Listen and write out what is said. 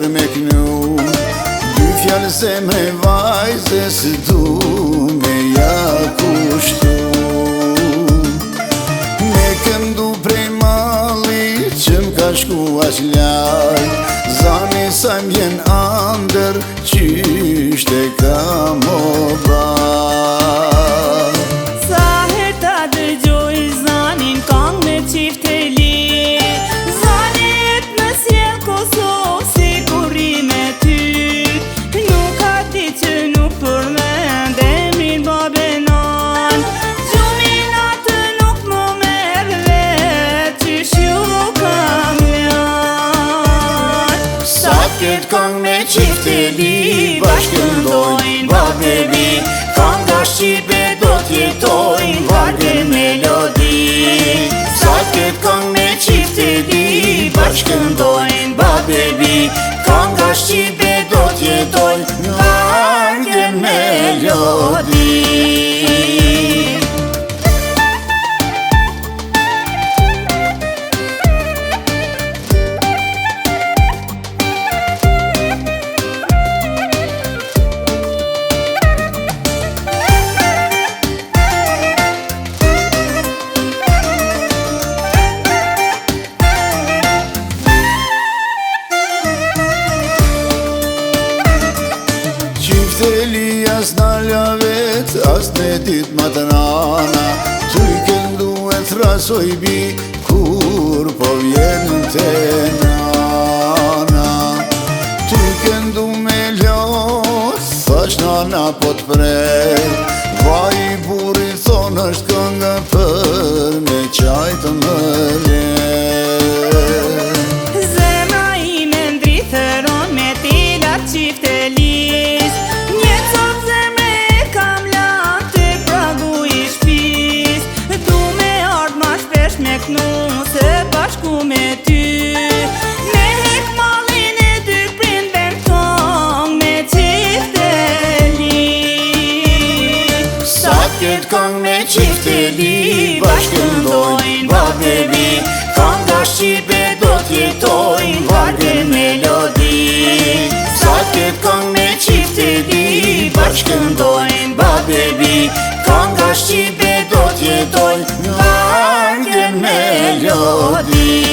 për me knu. Dy fjallë se me vajze se du me ja kushtu. Me këndu prej mali që m'ka shku aq laj, zani sa m'jen andër qyshte ka mo ba. Sa her ta dëgjoj zanin kong me qifteli, zanet në sjell Kosovë si kurri me ty. Nuk ka ti që nuk përmend emrin babenan, gjumin atë nuk më merr vet qysh ju kam lën. Sa t'ket kong me qifteli bashkëndojnë ba bebi, konga shqipe do t'jetojnë vargë melodi. Sa t'ket kong me qifteli bashkëndojnë ba bebi, konga shqipe do t'jetojnë vargë melodi. Qifteli as n'ala vet, as ne dit ma të nana, tu i këndu e thrasoj bi, kur po vjen të nana. Tu i këndu me lot, thash nana po t'prej, vaj i buri thonë është kënga për me qaj të më le. Zemra ime ndrithëron me tilat qiftelis, një cop zemre e kam lan të pragu i shpis. Du me ardh ma shpesh me knu se bashku me ty, me hek mallin e dy prindve m'kong me qifteli. Sa t'ket kong me qifteli bashkëndojnë ba bebi, konga shqipe do t'jetojnë vargë melodi. Sa t'ket kong me qifteli bashkëndojnë ba bebi, konga shqipe do t'jetojnë vargë melodi.